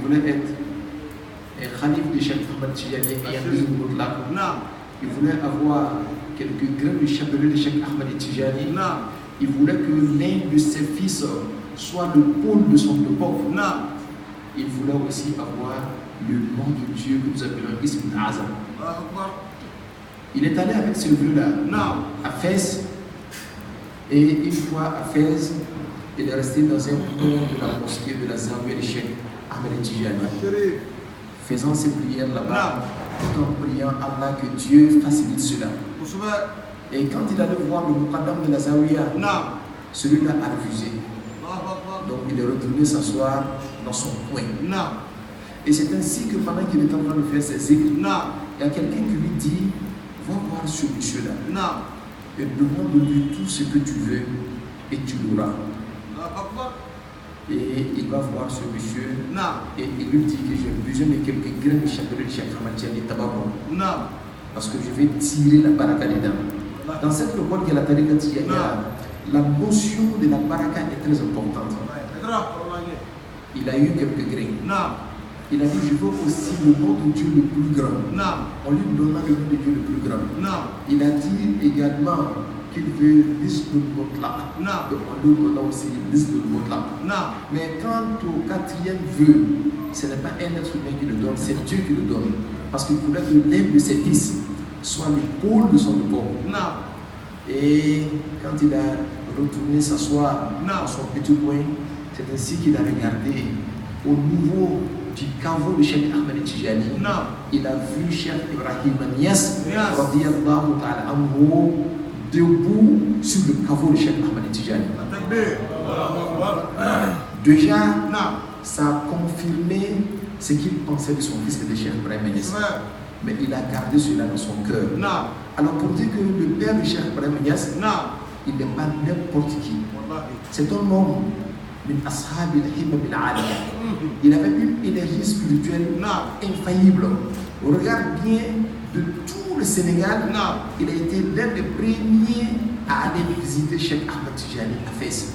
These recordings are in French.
voulait être un khalif de Cheikh Ahmed Tijani et un deuxième mutlaq. Il voulait avoir quelques grains de chapelet de Cheikh Ahmed Tijani. Il voulait que l'un de ses fils soit le pôle de son peuple. Il voulait aussi avoir le nom de Dieu que nous appelons Ism Azam. Il est allé avec ce vœu-là à Fès. Et une fois à Fès, il est resté dans un coin de la mosquée de la Zawiya de Cheikh Ahmed Tijani, faisant ses prières là-bas, tout en priant Allah que Dieu facilite cela. Et quand il allait voir le Muqaddam de la Zawiya, celui-là a refusé. Donc il est retourné s'asseoir dans son coin. Et c'est ainsi que pendant qu'il est en train de faire ses zikrs, il y a quelqu'un qui lui dit, va voir ce monsieur-là et demande-lui tout ce que tu veux et tu l'auras. Et il va voir ce monsieur et il lui dit que j'ai besoin de quelques grains de chapelet de Cheikh Ahmed Tijani Tabakon, parce que je vais tirer la baraka dedans. Dans cette école qui est la Tariqa Tijaniya, la notion de la baraka est très importante. Il a eu quelques grains. Il a dit, je veux aussi le nom de Dieu le plus grand. On lui donna le nom de Dieu le plus grand. Il a dit également qu'il veut Nisbul Mutlaq. On lui donna aussi Nisbul Mutlaq. Mais quant au quatrième vœu, ce n'est pas un être humain qui le donne, c'est Dieu qui le donne. Parce qu'il voulait que l'un de ses fils soit le pôle de son peuple. Et quand il a retourné s'asseoir dans son petit coin, c'est ainsi qu'il a regardé au niveau du caveau de Cheikh Ahmed Tijani. Il a vu Cheikh Ibrahim Niass radiyallahu ta'ala anhu debout sur le caveau de Cheikh Ahmed Tijani. Déjà, ça a confirmé ce qu'il pensait de son fils et de Cheikh Ibrahim Niass. Mais il a gardé cela dans son cœur. Alors pour dire que le père de Cheikh Ibrahim Niass, il n'est pas n'importe qui. C'est un homme. Il avait une énergie spirituelle infaillible. Regarde bien, de tout le Sénégal, il a été l'un des premiers à aller visiter Cheikh Ahmed Tijani à Fès.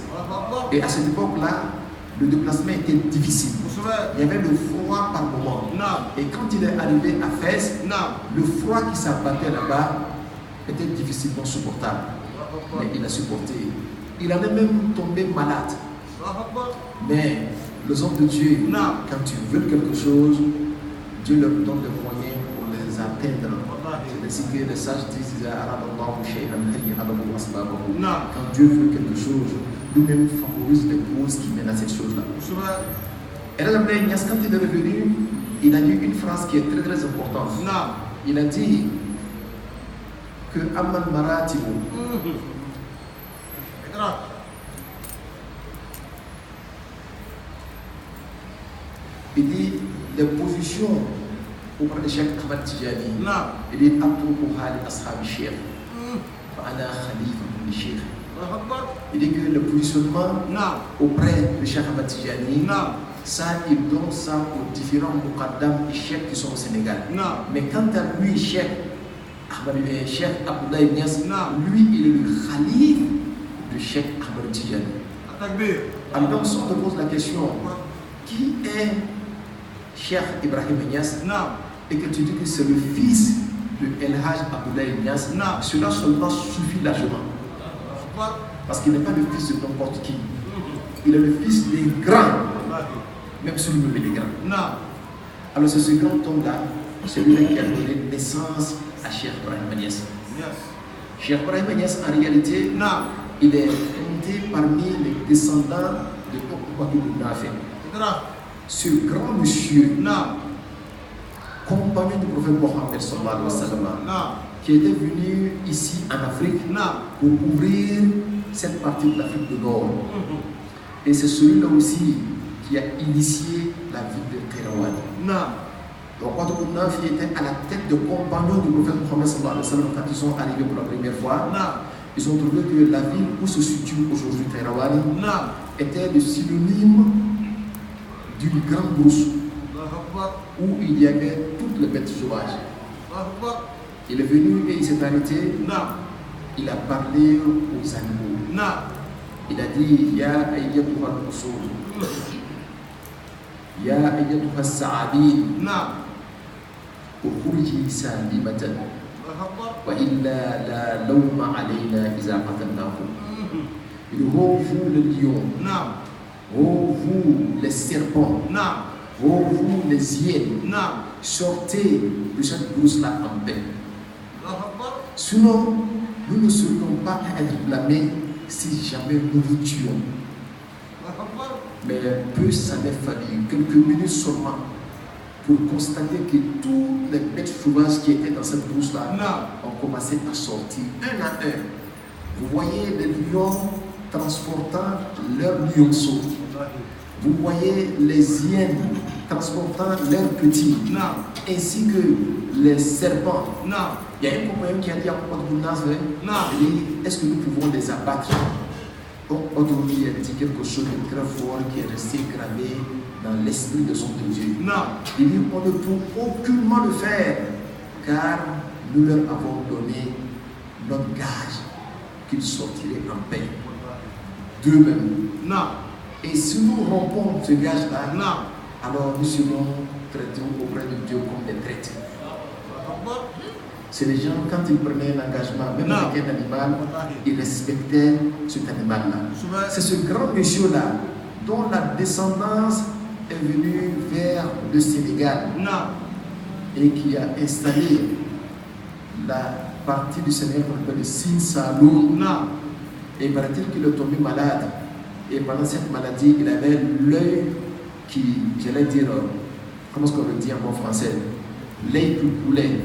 Et à cette époque-là, le déplacement était difficile. Il y avait le froid par moment. Et quand il est arrivé à Fès, le froid qui s'abattait là-bas était difficilement supportable. Mais il a supporté. Il en est même tombé malade. Mais les hommes de Dieu, quand ils veulent quelque chose, Dieu leur donne des moyens pour les atteindre. C'est ainsi que les sages disent quand Dieu veut quelque chose, lui-même favorise les causes qui mènent à cette chose-là. Et là, quand il est revenu, il a dit une phrase qui est très très importante. Il a dit que Amman Maratibu. Il dit les positions auprès de Cheikh Ahmed Tijani. Il dit il dit que le positionnement auprès de Cheikh Ahmed Tijani, ça il donne ça aux différents muqaddam et cheikhs qui sont au Sénégal. Mais quant à lui, Cheikh Abdoulaye Niass, lui il est le khalif de Cheikh Ahmed Tijani. Alors si on te pose la question, qui est Cheikh Ibrahim Niass, et que tu dis que c'est le fils de El Hajj Abdoulaye Niass, cela seulement suffit largement. Parce qu'il n'est pas le fils de n'importe qui. Il est le fils des grands, même si lui est grand. Alors c'est ce grand homme-là, celui-là qui a donné naissance à Cheikh Ibrahim Niass. Cheikh Ibrahim Niass, en réalité, il est compté parmi les descendants de Tokoubatou Nafé. Ce grand monsieur, compagnon du prophète Mohammed sallallahu alayhi wa sallam, qui était venu ici en Afrique pour ouvrir cette partie de l'Afrique du Nord. Et c'est celui-là aussi qui a initié la ville de Kérawad. Donc, quand il était à la tête de compagnons du prophète Mohammed sallallahu alayhi wa sallam, quand ils sont arrivés pour la première fois, ils ont trouvé que la ville où se situe aujourd'hui Kérawad était le synonyme d'une grande brousse où il y avait toutes les bêtes sauvages. Il est venu et il s'est arrêté. Il a parlé aux animaux. Il a dit, il y a pouvoir pour sauver. يا أيتها الثعابين اخرجي سالمة وإلا لا لوم علينا إذا قتلناكم. Oh vous le lion, oh vous les serpents, oh vous les hyènes, sortez de cette brousse-là en paix. Sinon, nous ne serions pas à être blâmés si jamais nous vous tuons. Mais peu ça m'est fallu, quelques minutes seulement, pour constater que toutes les bêtes sauvages qui étaient dans cette brousse-là ont commencé à sortir un à un. Vous voyez les lions transportant leurs lionceaux. Vous voyez les hyènes transportant leurs petits, ainsi que les serpents. Il y a un compagnon qui a dit à est-ce que nous pouvons les abattre? Aujourd'hui, il a dit quelque chose de très fort qui est resté gravé dans l'esprit de son Dieu. Il dit on ne peut aucunement le faire, car nous leur avons donné notre gage qu'ils sortiraient en paix d'eux-mêmes. Et si nous rompons ce gage-là, alors nous serons traités auprès de Dieu comme des traîtres. C'est les gens, quand ils prenaient un engagement, même avec un animal, ils respectaient cet animal-là. C'est ce grand monsieur-là, dont la descendance est venue vers le Sénégal et qui a installé la partie du Sénégal qu'on appelle le Sine Saloum. Et il paraît-il qu'il est tombé malade. Et pendant cette maladie, il avait l'œil qui, j'allais dire, comment est-ce qu'on le dit en bon français, l'œil qui coulait.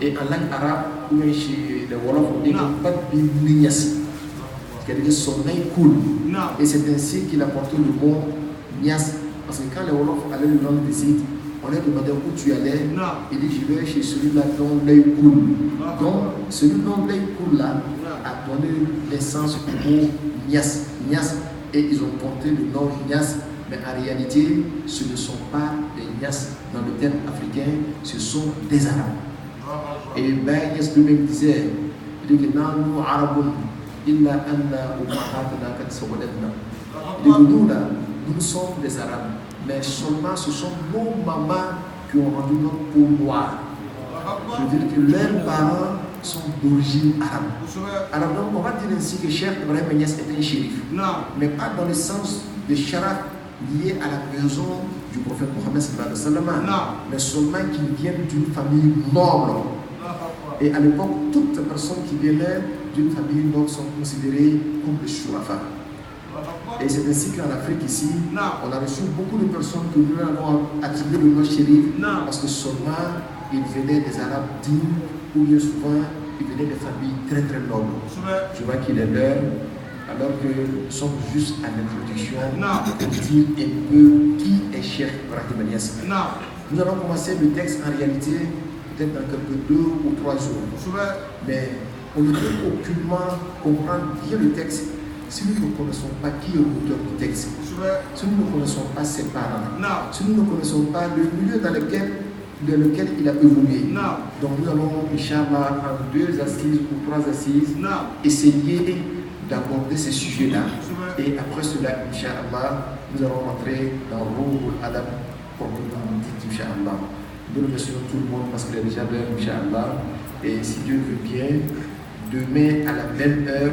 Et en langue arabe, ou bien chez les Wolofs, on dit pas de nias. C'est-à-dire que son œil coule. Et c'est ainsi qu'il a porté le mot nias. Parce que quand les Wolofs allaient le rendre visite, on leur demandait où tu allais. Il dit je vais chez celui-là dont l'œil coule. Donc, celui dont l'œil coule là a donné l'essence au mot nias. Nias. Et ils ont porté le nom Nias, mais en réalité, ce ne sont pas des Nias dans le terme africain, ce sont des Arabes. Et Ben Nias lui-même disait, il dit que nous, Arabes, illa anna umahatana kad sawadatna. Il dit que nous, là, nous sommes des Arabes, mais seulement ce sont nos mamans qui ont rendu notre peau noire. Je veux dire que leurs parents sont d'origine arabe. Alors donc on va dire ainsi que Cheikh Ibrahim Niass est un shérif. Mais pas dans le sens de sharaf lié à la maison du prophète Mohammed sallallahu alayhi wa sallam. Mais seulement qu'ils viennent d'une famille noble. Et à l'époque, toutes les personnes qui venaient d'une famille noble sont considérées comme des shurafa. Et c'est ainsi qu'en Afrique ici, on a reçu beaucoup de personnes que nous avons attribué le nom shérif parce que seulement ils venaient des Arabes dignes ou bien souvent ils venaient des familles très très nobles. Je vois qu'il est l'heure, alors que nous sommes juste à l'introduction pour dire un peu qui est Cheikh Ibrahim Niass. Nous allons commencer le texte en réalité peut-être dans quelques 2 ou 3 jours. Mais on ne peut aucunement comprendre bien le texte si nous ne connaissons pas qui est l'auteur du texte, si nous ne connaissons pas ses parents, si nous ne connaissons pas le milieu dans lequel il a évolué. Donc nous allons, Inch'Allah, en 2 assises ou 3 assises, essayer d'aborder ces sujets-là. Et après cela, Inch'Allah, nous allons rentrer dans Ruhul Adab pour nous dire, Inch'Allah. Nous remercions tout le monde parce qu'il est déjà l'heure, Inch'Allah. Et si Dieu veut bien, demain à la même heure,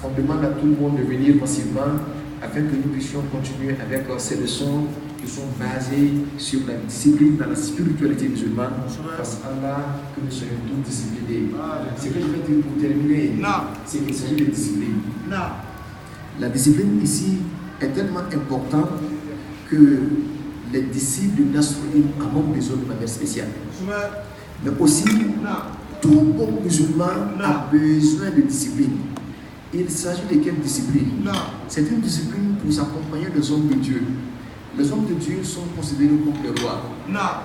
on demande à tout le monde de venir massivement afin que nous puissions continuer avec ces leçons qui sont basées sur la discipline dans la spiritualité musulmane. Parce Allah que nous soyons tous disciplinés. Ce que je vais dire pour terminer, c'est qu'il s'agit de discipline. La discipline ici est tellement importante que les disciples de Nasruddin en ont besoin de manière spéciale. Mais aussi, tout bon musulman a besoin de discipline. Il s'agit de quelle discipline? C'est une discipline pour s'accompagner des hommes de Dieu. Les hommes de Dieu sont considérés comme des rois.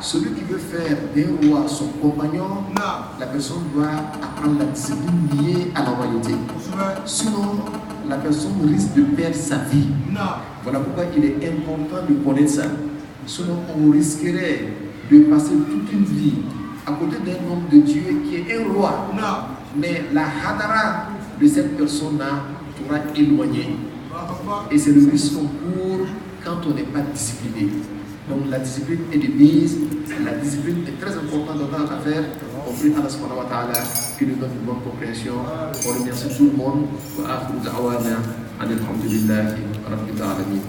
Celui qui veut faire d'un roi son compagnon, la personne doit apprendre la discipline liée à la royauté. Sinon, la personne risque de perdre sa vie. Voilà pourquoi il est important de connaître ça. Sinon, on risquerait de passer toute une vie à côté d'un homme de Dieu qui est un roi. Mais la hadara de cette personne-là pourra éloigner. Et c'est le risque qu'on court quand on n'est pas discipliné. Donc la discipline est de mise, la discipline est très importante dans notre affaire. On prie Allah subhanahu wa ta'ala qui nous donne une bonne compréhension. On remercie tout le monde. Wa akhiru da'wana alhamdulillahi rabbil alamin.